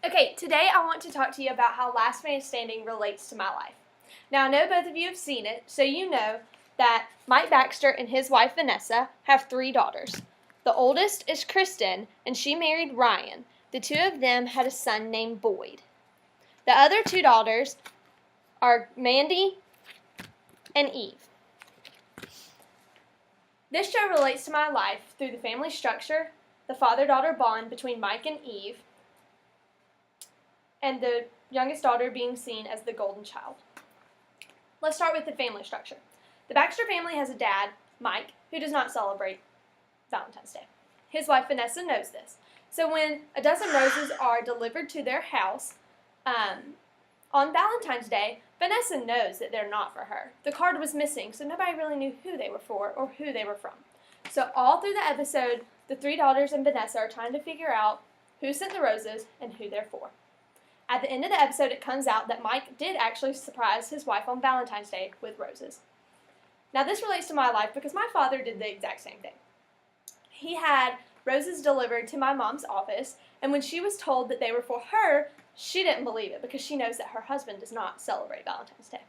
Okay, today I want to talk to you about how Last Man Standing relates to my life. Now, I know both of you have seen it, so you know that Mike Baxter and his wife Vanessa have 3 daughters. The oldest is Kristen, and she married Ryan. The 2 of them had a son named Boyd. The other 2 daughters are Mandy and Eve. This show relates to my life through the family structure, the father-daughter bond between Mike and Eve, and the youngest daughter being seen as the golden child. Let's start with the family structure. The Baxter family has a dad, Mike, who does not celebrate Valentine's Day. His wife, Vanessa, knows this. So when a dozen roses are delivered to their house on Valentine's Day, Vanessa knows that they're not for her. The card was missing, so nobody really knew who they were for or who they were from. So all through the episode, the 3 daughters and Vanessa are trying to figure out who sent the roses and who they're for. At the end of the episode, it comes out that Mike did actually surprise his wife on Valentine's Day with roses. Now, this relates to my life because my father did the exact same thing. He had roses delivered to my mom's office, and when she was told that they were for her, she didn't believe it because she knows that her husband does not celebrate Valentine's Day.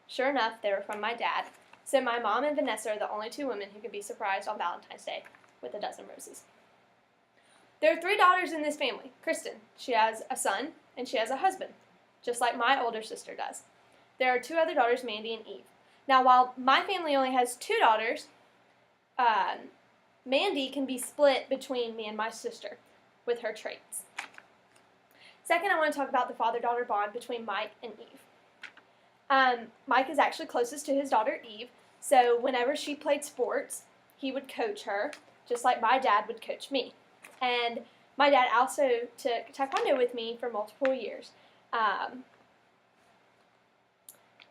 Sure enough, they were from my dad, so my mom and Vanessa are the only 2 women who can be surprised on Valentine's Day with a dozen roses. There are 3 daughters in this family. Kristen, she has a son, and she has a husband, just like my older sister does. There are 2 other daughters, Mandy and Eve. Now, while my family only has 2 daughters, Mandy can be split between me and my sister with her traits. Second, I want to talk about the father-daughter bond between Mike and Eve. Mike is actually closest to his daughter, Eve, so whenever she played sports, he would coach her, just like my dad would coach me. And my dad also took taekwondo with me for multiple years.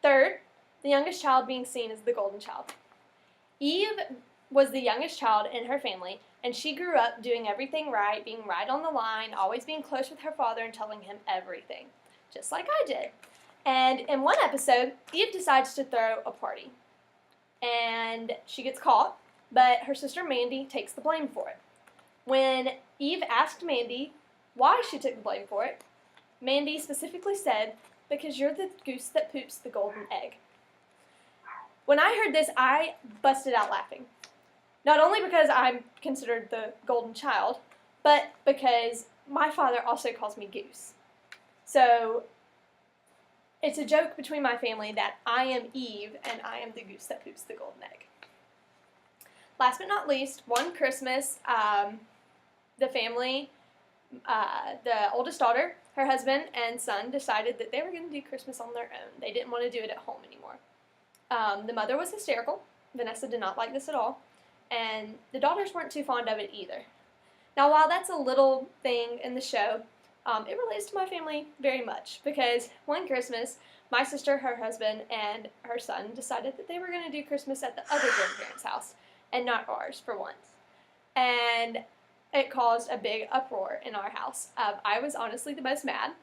Third, the youngest child being seen as the golden child. Eve was the youngest child in her family, and she grew up doing everything right, being right on the line, always being close with her father and telling him everything, just like I did. And in one episode, Eve decides to throw a party, and she gets caught, but her sister Mandy takes the blame for it. When Eve asked Mandy why she took the blame for it, Mandy specifically said, "Because you're the goose that poops the golden egg." When I heard this, I busted out laughing. Not only because I'm considered the golden child, but because my father also calls me Goose. So it's a joke between my family that I am Eve and I am the goose that poops the golden egg. Last but not least, one Christmas, the family, the oldest daughter, her husband, and son decided that they were going to do Christmas on their own. They didn't want to do it at home anymore. The mother was hysterical. Vanessa did not like this at all. And the daughters weren't too fond of it either. Now, while that's a little thing in the show, it relates to my family very much because one Christmas, my sister, her husband, and her son decided that they were going to do Christmas at the other grandparents' house and not ours for once. And it caused a big uproar in our house. I was honestly the most mad,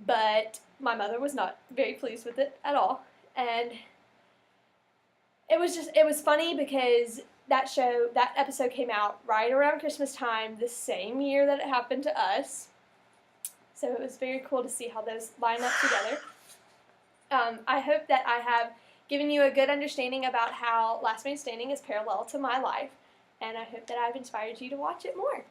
but my mother was not very pleased with it at all. And it was funny because that episode came out right around Christmas time, the same year that it happened to us. So it was very cool to see how those line up together. I hope that I have given you a good understanding about how Last Man Standing is parallel to my life, and I hope that I've inspired you to watch it more.